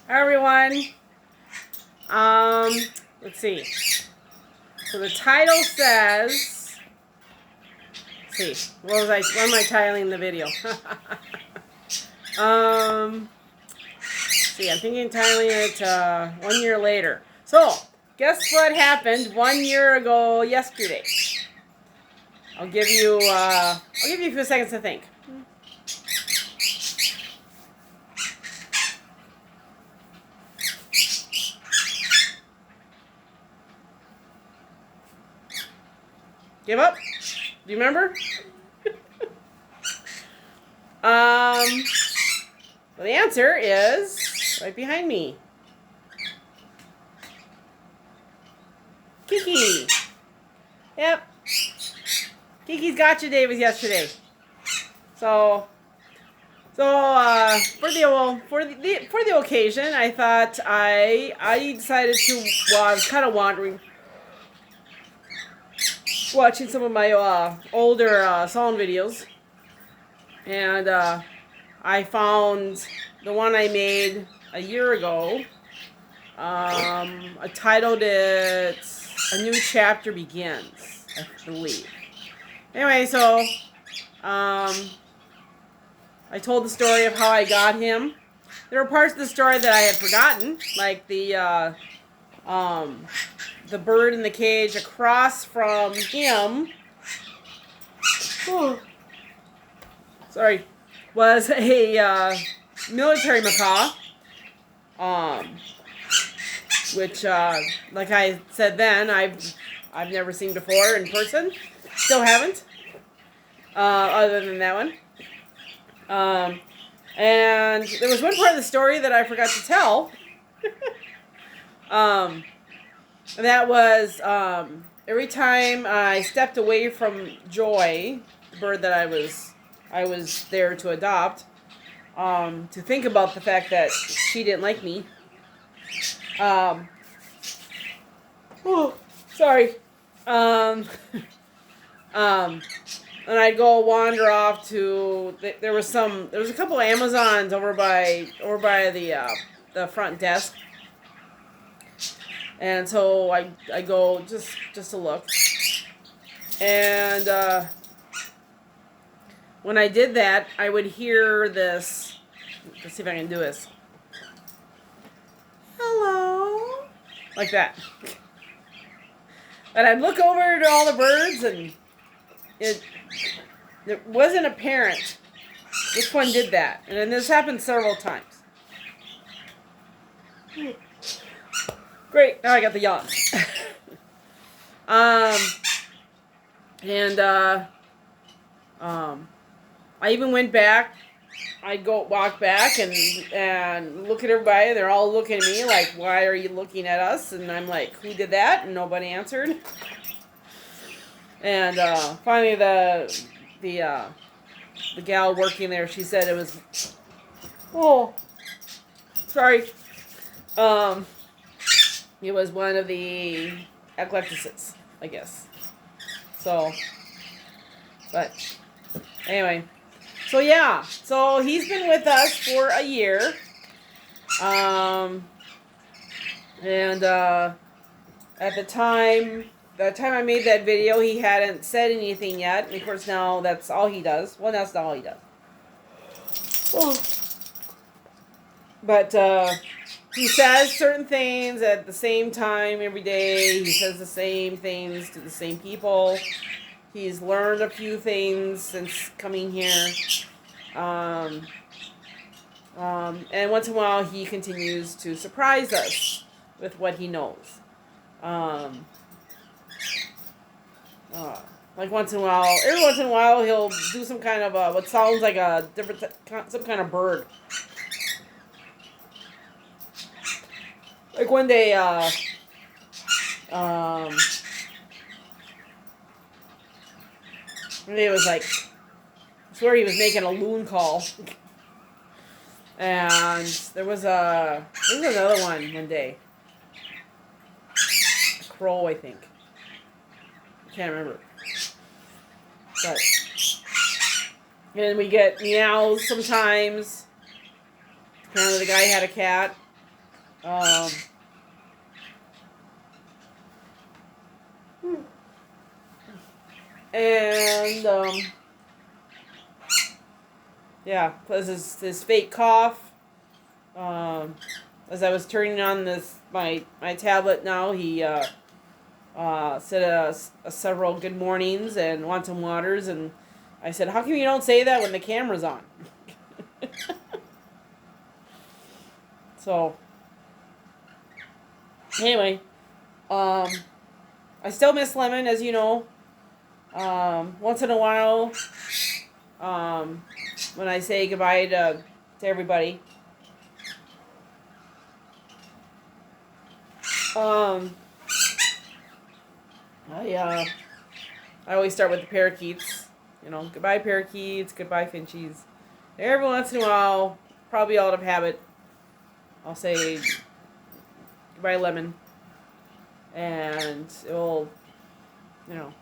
Hi everyone. Um, let's see. So the title says. Let's see. What am I titling the video? See, I'm thinking titling it 1 year later. So, guess what happened 1 year ago yesterday? I'll give you a few seconds to think. Give up? Do you remember? Well, the answer is right behind me. Kiki. Yep. Kiki's Gotcha Day was yesterday. So for the occasion, I thought I decided to. Well, I was kind of wandering, watching some of my older song videos, and I found the one I made a year ago. I titled it "A New Chapter Begins," I believe. Anyway, so I told the story of how I got him. There were parts of the story that I had forgotten, like the bird in the cage across from him. Oh, sorry, was a military macaw. Which, like I said then, I've never seen before in person. Still haven't. Other than that one. And there was one part of the story that I forgot to tell. That was every time I stepped away from Joy, the bird that I was there to adopt, to think about the fact that she didn't like me. Oh, sorry. And I'd go wander off to. There was a couple of Amazons over by the front desk, and so I go just to look, and when I did that, I would hear this. Let's see if I can do this. Hello, like that, and I'd look over to all the birds, and it wasn't apparent which one did that. And then this happened several times. Great, now I got the yawn. I even went back. I'd go walk back and look at everybody. They're all looking at me like, why are you looking at us? And I'm like, who did that? And nobody answered. And finally the gal working there, she said it was, oh, sorry. It was one of the eclecticists, I guess. So, but anyway, so yeah, so he's been with us for a year. And at the time I made that video, he hadn't said anything yet. And of course now that's all he does. Well, that's not all he does. Oh. But he says certain things at the same time every day. He says the same things to the same people. He's learned a few things since coming here. And once in a while he continues to surprise us with what he knows. Like every once in a while, he'll do some kind of what sounds like a some kind of bird. Like one day, one day it was like, I swear he was making a loon call. And there was another one day. A crow, I think. I can't remember. But, and we get meows sometimes. Apparently the guy had a cat. Um, and yeah, because his fake cough. As I was turning on my tablet now, he said several good mornings and want some waters, and I said, "How come you don't say that when the camera's on?" So anyway, I still miss Lemon, as you know. Once in a while, when I say goodbye to everybody. Um, I always start with the parakeets. You know, goodbye parakeets, goodbye finchies. Every once in a while, probably out of habit, I'll say goodbye lemon, and it will, you know,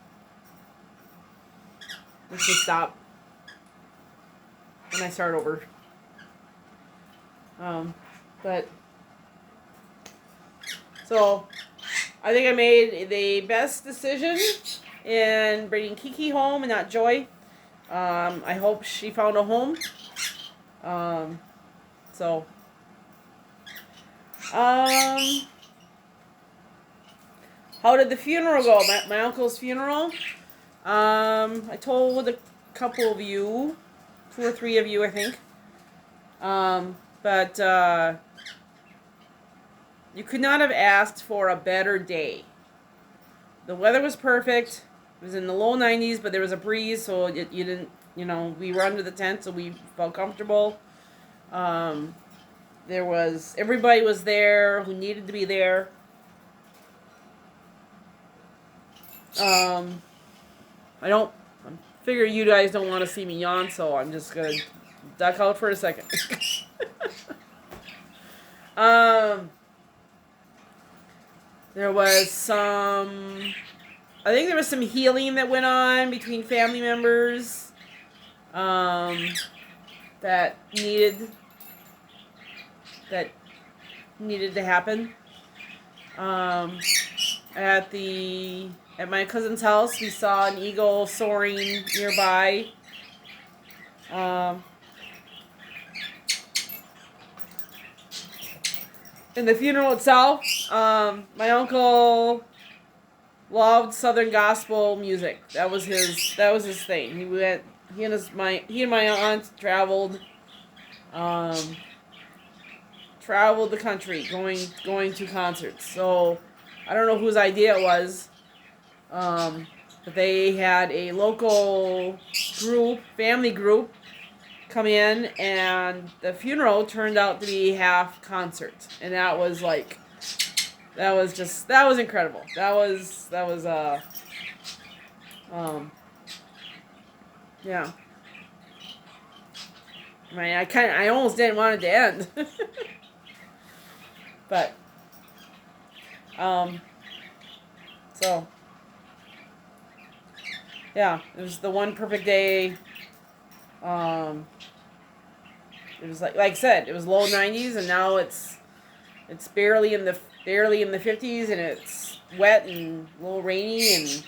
makes me stop, and I start over. But so I think I made the best decision in bringing Kiki home and not Joy. I hope she found a home. So, how did the funeral go? My uncle's funeral. I told a couple of you, 2 or 3 of you, I think. But you could not have asked for a better day. The weather was perfect. It was in the low 90s, but there was a breeze, so you didn't, we were under the tent, so we felt comfortable. Everybody was there who needed to be there. I figure you guys don't want to see me yawn, so I'm just going to duck out for a second. There was I think there was some healing that went on between family members that needed to happen. At my cousin's house, we saw an eagle soaring nearby. In the funeral itself, my uncle loved Southern gospel music. That was his thing. He and my aunt traveled the country going to concerts. So I don't know whose idea it was. But they had a local family group, come in, and the funeral turned out to be half concert, and that was incredible. Yeah. I mean, I almost didn't want it to end, but so yeah, it was the one perfect day. It was like I said, it was low 90s, and now it's barely in the 50s, and it's wet and a little rainy, and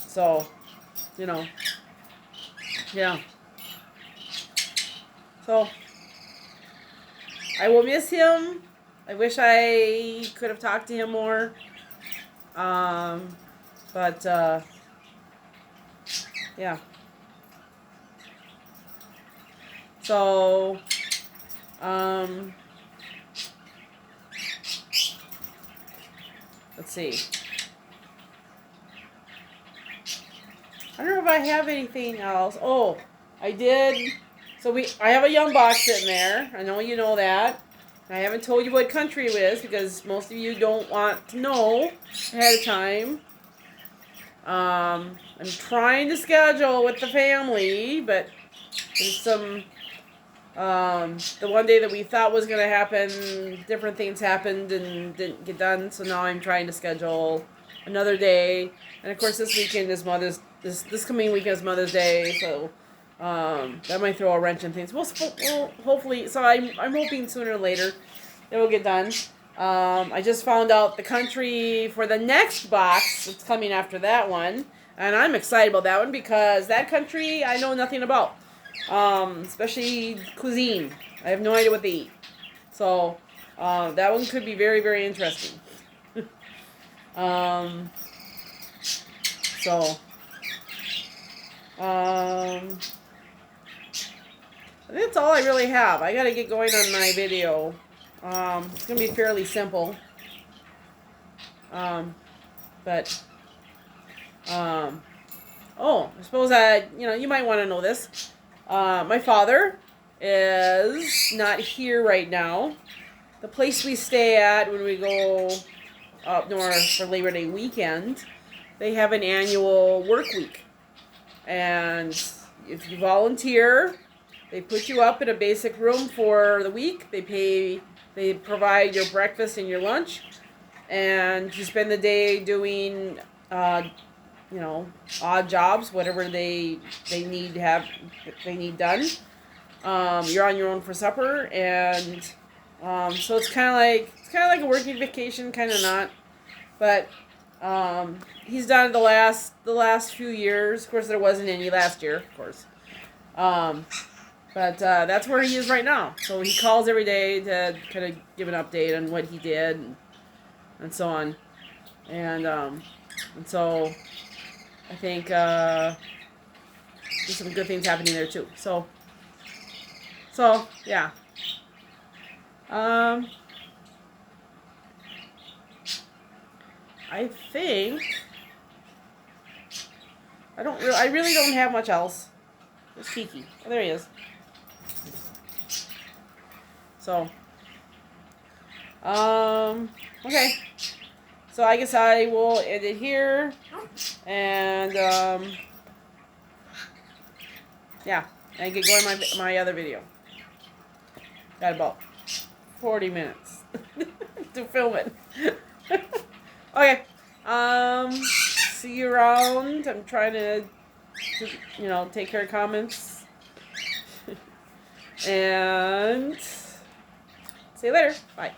so, yeah. So I will miss him. I wish I could have talked to him more. But yeah. So, let's see. I don't know if I have anything else. Oh, I did. So I have a young box sitting there. I know you know that. I haven't told you what country it is because most of you don't want to know ahead of time. I'm trying to schedule with the family, but there's some. The one day that we thought was going to happen, different things happened and didn't get done. So now I'm trying to schedule another day. And of course, this weekend is this coming weekend is Mother's Day. So that might throw a wrench in things. We'll hopefully. So I'm hoping sooner or later. it will get done. I just found out the country for the next box. It's coming after that one. And I'm excited about that one because that country I know nothing about. Especially cuisine. I have no idea what they eat. So, that one could be very, very interesting. um, so, I think that's all I really have. I gotta get going on my video. It's gonna be fairly simple. But, oh, I suppose you might want to know this. My father is not here right now. The place we stay at when we go up north for Labor Day weekend, they have an annual work week. And if you volunteer, they put you up in a basic room for the week. They provide your breakfast and your lunch. And you spend the day doing, odd jobs, whatever they need done. You're on your own for supper, and so it's kind of like a working vacation, kind of not, but he's done it the last few years. Of course, there wasn't any last year, of course, but that's where he is right now. So he calls every day to kind of give an update on what he did and so on, and so I think there's some good things happening there too. So yeah. I think I really don't have much else. There's Kiki. Oh, there he is. So, okay. So I guess I will end it here, and yeah, and get going my other video. Got about 40 minutes to film it. Okay. See you around. I'm trying to take care of comments. And see you later. Bye.